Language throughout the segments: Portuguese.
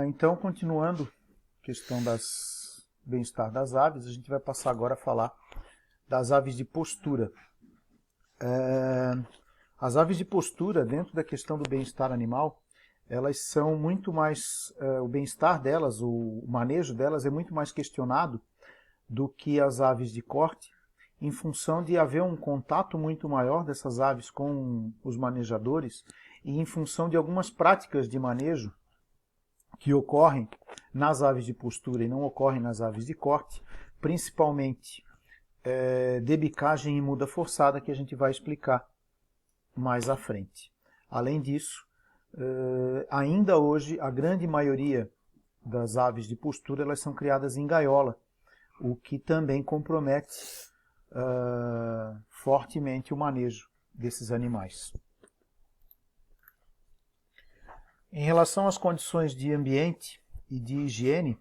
Então, continuando a questão das bem-estar das aves, a gente vai passar agora a falar das aves de postura. As aves de postura, dentro da questão do bem-estar animal, elas são muito mais, o bem-estar delas, o manejo delas é muito mais questionado do que as aves de corte, em função de haver um contato muito maior dessas aves com os manejadores e em função de algumas práticas de manejo que ocorrem nas aves de postura e não ocorrem nas aves de corte, principalmente debicagem e muda forçada, que a gente vai explicar mais à frente. Além disso, ainda hoje, a grande maioria das aves de postura elas são criadas em gaiola, o que também compromete fortemente o manejo desses animais. Em relação às condições de ambiente e de higiene,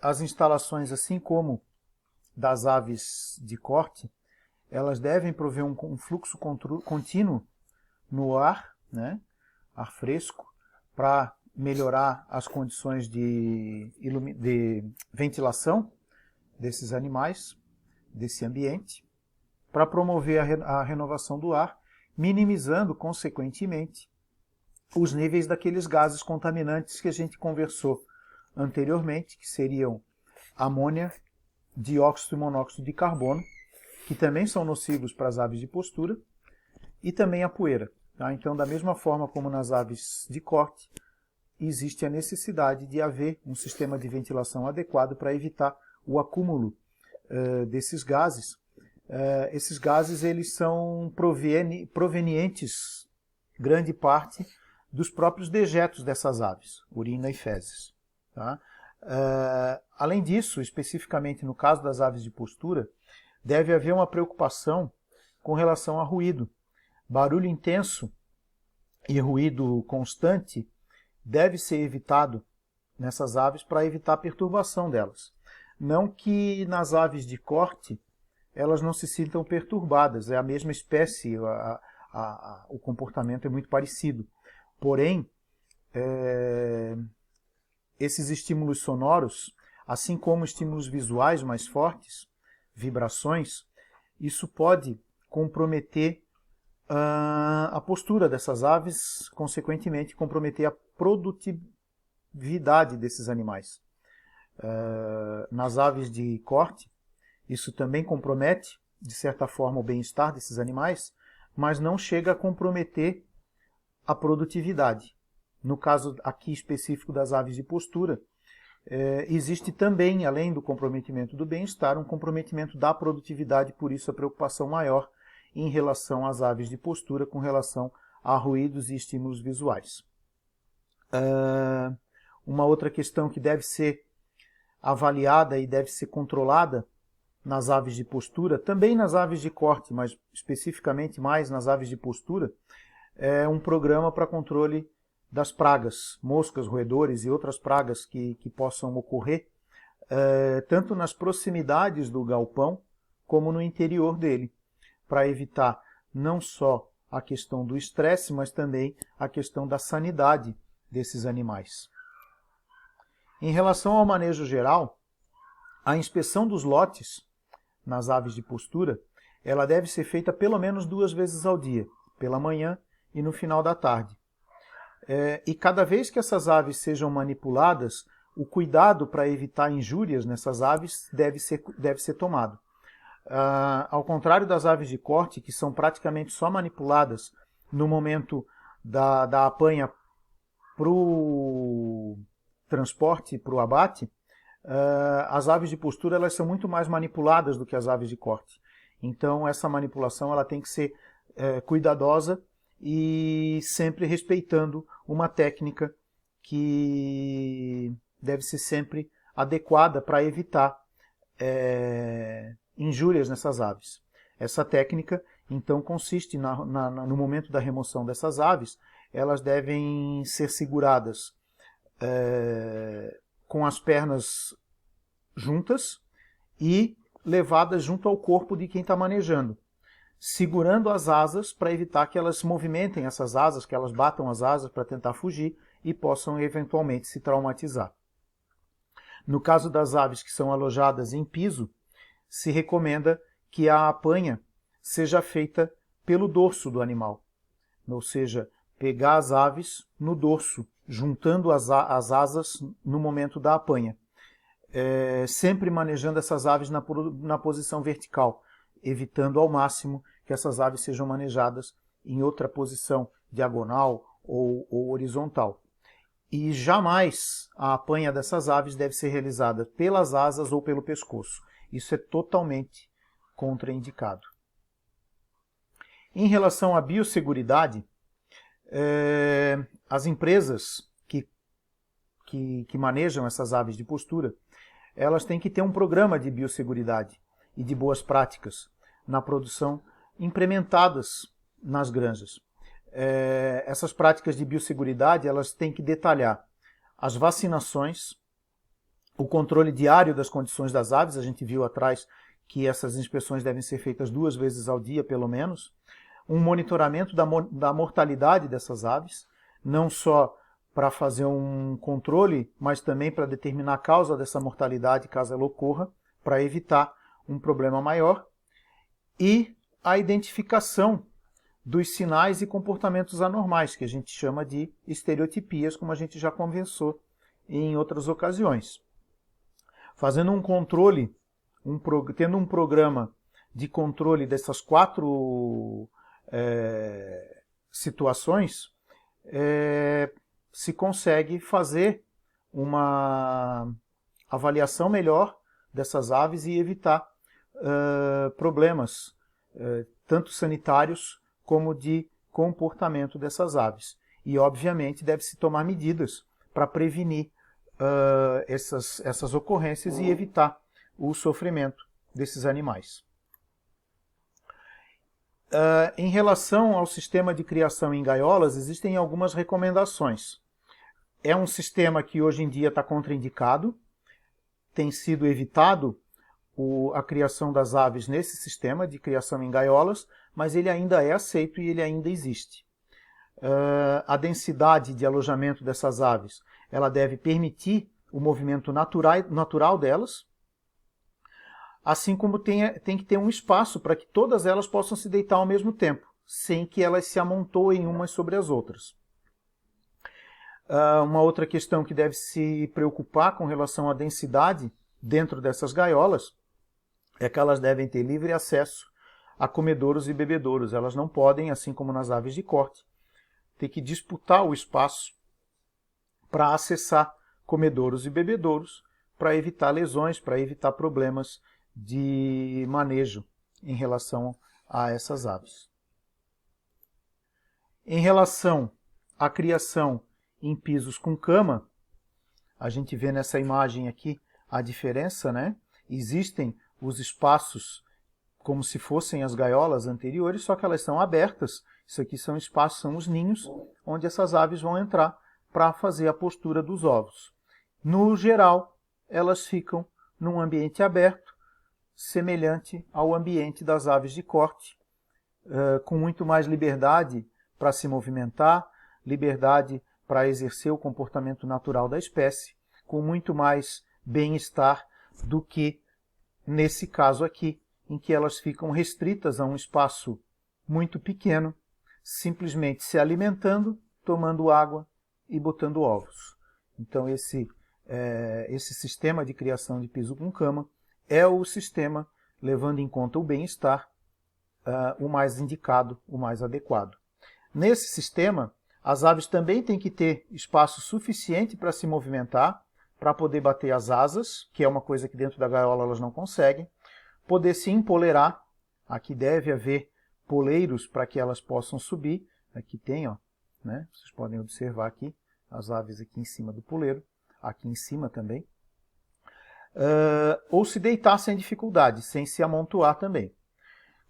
as instalações, assim como das aves de corte, elas devem prover um fluxo contínuo no ar, né, ar fresco, para melhorar as condições de ventilação desses animais, desse ambiente, para promover a renovação do ar, minimizando, consequentemente, os níveis daqueles gases contaminantes que a gente conversou anteriormente, que seriam amônia, dióxido e monóxido de carbono, que também são nocivos para as aves de postura, e também a poeira. Tá? Então, da mesma forma como nas aves de corte, existe a necessidade de haver um sistema de ventilação adequado para evitar o acúmulo desses gases. Esses gases eles são provenientes, grande parte, dos próprios dejetos dessas aves, urina e fezes. Tá? Além disso, especificamente no caso das aves de postura, deve haver uma preocupação com relação a ruído. Barulho intenso e ruído constante deve ser evitado nessas aves para evitar a perturbação delas. Não que nas aves de corte elas não se sintam perturbadas, é a mesma espécie, o comportamento é muito parecido. Porém, esses estímulos sonoros, assim como estímulos visuais mais fortes, vibrações, isso pode comprometer a postura dessas aves, consequentemente comprometer a produtividade desses animais. Nas aves de corte, isso também compromete, de certa forma, o bem-estar desses animais, mas não chega a comprometer a produtividade. No caso aqui específico das aves de postura, existe também, além do comprometimento do bem-estar, um comprometimento da produtividade, por isso a preocupação maior em relação às aves de postura com relação a ruídos e estímulos visuais. Uma outra questão que deve ser avaliada e deve ser controlada nas aves de postura, também nas aves de corte, mas especificamente mais nas aves de postura, é um programa para controle das pragas, moscas, roedores e outras pragas que possam ocorrer, tanto nas proximidades do galpão como no interior dele, para evitar não só a questão do estresse, mas também a questão da sanidade desses animais. Em relação ao manejo geral, a inspeção dos lotes nas aves de postura, ela deve ser feita pelo menos 2 vezes ao dia, pela manhã e no final da tarde. E cada vez que essas aves sejam manipuladas, o cuidado para evitar injúrias nessas aves deve ser tomado. Ao contrário das aves de corte, que são praticamente só manipuladas no momento da apanha para o transporte, para o abate, as aves de postura elas são muito mais manipuladas do que as aves de corte. Então essa manipulação ela tem que ser cuidadosa e sempre respeitando uma técnica que deve ser sempre adequada para evitar injúrias nessas aves. Essa técnica, então, consiste no momento da remoção dessas aves, elas devem ser seguradas com as pernas juntas e levadas junto ao corpo de quem está manejando. segurando as asas para evitar que elas movimentem essas asas, que elas batam as asas para tentar fugir e possam eventualmente se traumatizar. No caso das aves que são alojadas em piso, se recomenda que a apanha seja feita pelo dorso do animal, ou seja, pegar as aves no dorso, juntando as asas no momento da apanha. Sempre manejando essas aves na posição vertical, evitando ao máximo que essas aves sejam manejadas em outra posição, diagonal ou horizontal. E jamais a apanha dessas aves deve ser realizada pelas asas ou pelo pescoço. Isso é totalmente contraindicado. Em relação à biosseguridade, as empresas que manejam essas aves de postura, elas têm que ter um programa de biosseguridade e de boas práticas na produção implementadas nas granjas. Essas práticas de biosseguridade, elas têm que detalhar as vacinações, o controle diário das condições das aves. A gente viu atrás que essas inspeções devem ser feitas 2 vezes ao dia, pelo menos. Um monitoramento da mortalidade dessas aves, não só para fazer um controle, mas também para determinar a causa dessa mortalidade, caso ela ocorra, para evitar um problema maior. E a identificação dos sinais e comportamentos anormais, que a gente chama de estereotipias, como a gente já conversou em outras ocasiões. Fazendo um controle, tendo um programa de controle dessas 4 situações, se consegue fazer uma avaliação melhor dessas aves e evitar problemas, tanto sanitários como de comportamento dessas aves. E, obviamente, deve-se tomar medidas para prevenir essas ocorrências e evitar o sofrimento desses animais. Em relação ao sistema de criação em gaiolas, existem algumas recomendações. É um sistema que hoje em dia está contraindicado, tem sido evitado a criação das aves nesse sistema de criação em gaiolas, mas ele ainda é aceito e ele ainda existe. A densidade de alojamento dessas aves, ela deve permitir o movimento natural delas, assim como tem que ter um espaço para que todas elas possam se deitar ao mesmo tempo, sem que elas se amontoem umas sobre as outras. Uma outra questão que deve se preocupar com relação à densidade dentro dessas gaiolas é que elas devem ter livre acesso a comedouros e bebedouros. Elas não podem, assim como nas aves de corte, ter que disputar o espaço para acessar comedouros e bebedouros, para evitar lesões, para evitar problemas de manejo em relação a essas aves. Em relação à criação em pisos com cama, a gente vê nessa imagem aqui a diferença, né? Existem os espaços como se fossem as gaiolas anteriores, só que elas são abertas. Isso aqui são espaços, são os ninhos, onde essas aves vão entrar para fazer a postura dos ovos. No geral, elas ficam num ambiente aberto, semelhante ao ambiente das aves de corte, com muito mais liberdade para se movimentar, liberdade para exercer o comportamento natural da espécie, com muito mais bem-estar do que nesse caso aqui, em que elas ficam restritas a um espaço muito pequeno, simplesmente se alimentando, tomando água e botando ovos. Então esse sistema de criação de piso com cama é o sistema, levando em conta o bem-estar, o mais indicado, o mais adequado. Nesse sistema, as aves também têm que ter espaço suficiente para se movimentar, para poder bater as asas, que é uma coisa que dentro da gaiola elas não conseguem, poder se empoleirar. Aqui deve haver poleiros para que elas possam subir. Aqui tem, ó, né? Vocês podem observar aqui as aves aqui em cima do poleiro, aqui em cima também. Ou se deitar sem dificuldade, sem se amontoar também.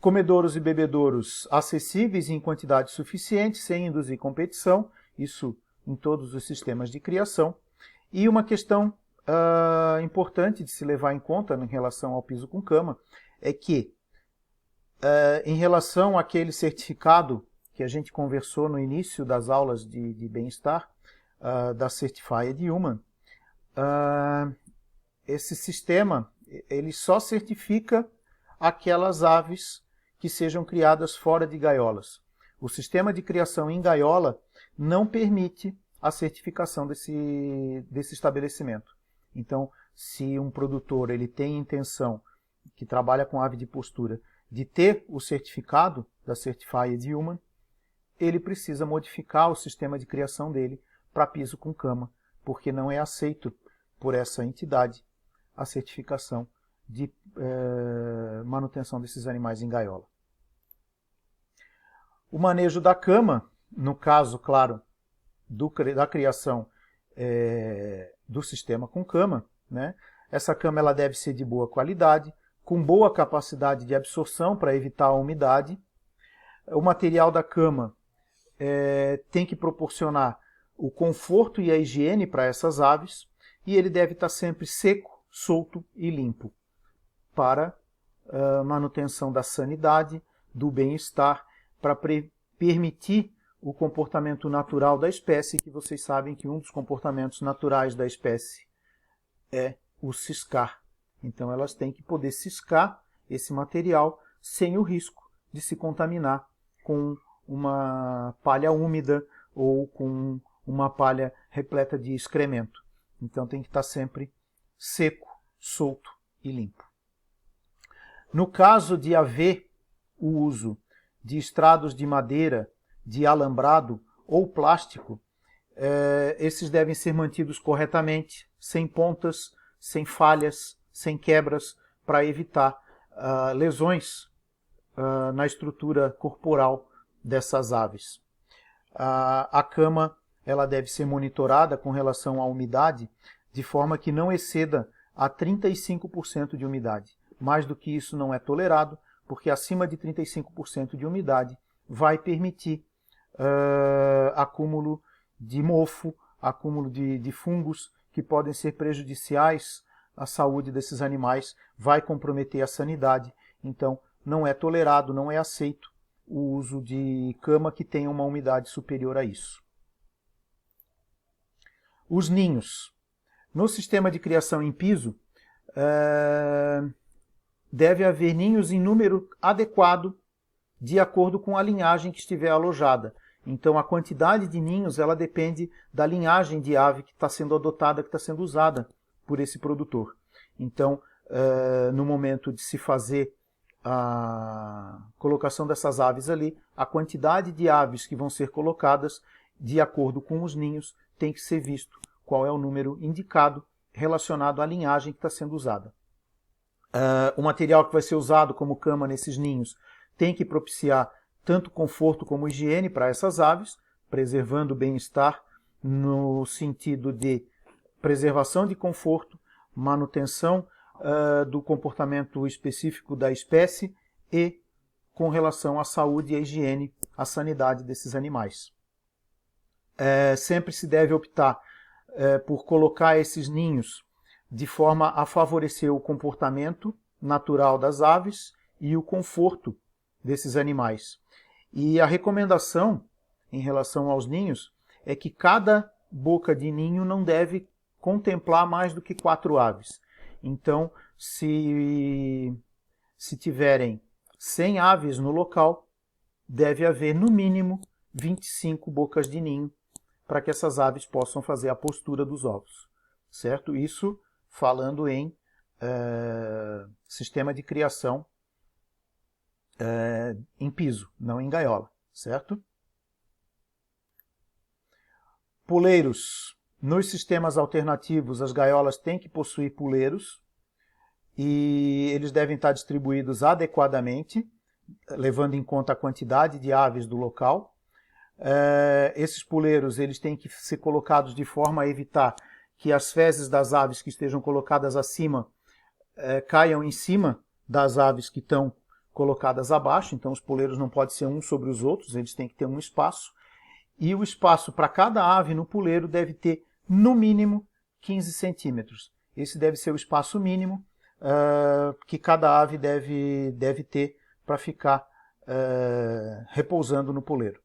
Comedouros e bebedouros acessíveis em quantidade suficiente, sem induzir competição, isso em todos os sistemas de criação. E uma questão importante de se levar em conta em relação ao piso com cama é que Em relação àquele certificado que a gente conversou no início das aulas de bem-estar, da Certified Human, esse sistema ele só certifica aquelas aves que sejam criadas fora de gaiolas. O sistema de criação em gaiola não permite a certificação desse estabelecimento. Então, se um produtor ele tem intenção, que trabalha com ave de postura, de ter o certificado da Certified Human, ele precisa modificar o sistema de criação dele para piso com cama, porque não é aceito por essa entidade a certificação de manutenção desses animais em gaiola. O manejo da cama, no caso, claro, da criação do sistema com cama, né? Essa cama ela deve ser de boa qualidade, com boa capacidade de absorção para evitar a umidade. O material da cama tem que proporcionar o conforto e a higiene para essas aves, e ele deve estar sempre seco, solto e limpo, para manutenção da sanidade, do bem-estar, para permitir o comportamento natural da espécie, que vocês sabem que um dos comportamentos naturais da espécie é o ciscar. Então elas têm que poder ciscar esse material sem o risco de se contaminar com uma palha úmida ou com uma palha repleta de excremento. Então tem que estar sempre seco, solto e limpo. No caso de haver o uso de estrados de madeira, de alambrado ou plástico, esses devem ser mantidos corretamente, sem pontas, sem falhas, sem quebras, para evitar lesões na estrutura corporal dessas aves. A cama ela deve ser monitorada com relação à umidade, de forma que não exceda a 35% de umidade. Mais do que isso não é tolerado, porque acima de 35% de umidade vai permitir acúmulo de mofo, acúmulo de fungos que podem ser prejudiciais à saúde desses animais, vai comprometer a sanidade. Então, não é tolerado, não é aceito o uso de cama que tenha uma umidade superior a isso. Os ninhos. No sistema de criação em piso, deve haver ninhos em número adequado de acordo com a linhagem que estiver alojada. Então, a quantidade de ninhos ela depende da linhagem de ave que está sendo adotada, que está sendo usada por esse produtor. Então, no momento de se fazer a colocação dessas aves ali, a quantidade de aves que vão ser colocadas, de acordo com os ninhos, tem que ser visto qual é o número indicado relacionado à linhagem que está sendo usada. O material que vai ser usado como cama nesses ninhos tem que propiciar tanto conforto como higiene para essas aves, preservando o bem-estar no sentido de preservação de conforto, manutenção do comportamento específico da espécie e com relação à saúde e à higiene, à sanidade desses animais. Sempre se deve optar por colocar esses ninhos de forma a favorecer o comportamento natural das aves e o conforto desses animais. E a recomendação em relação aos ninhos é que cada boca de ninho não deve contemplar mais do que 4 aves. Então, se tiverem 100 aves no local, deve haver no mínimo 25 bocas de ninho para que essas aves possam fazer a postura dos ovos. Certo? Isso falando em sistema de criação em piso, não em gaiola, certo? Puleiros. Nos sistemas alternativos, as gaiolas têm que possuir puleiros e eles devem estar distribuídos adequadamente, levando em conta a quantidade de aves do local. Esses puleiros eles têm que ser colocados de forma a evitar que as fezes das aves que estejam colocadas acima caiam em cima das aves que estão colocadas abaixo. Então os puleiros não podem ser uns sobre os outros, eles têm que ter um espaço. E o espaço para cada ave no puleiro deve ter, no mínimo, 15 centímetros. Esse deve ser o espaço mínimo que cada ave deve ter para ficar repousando no poleiro.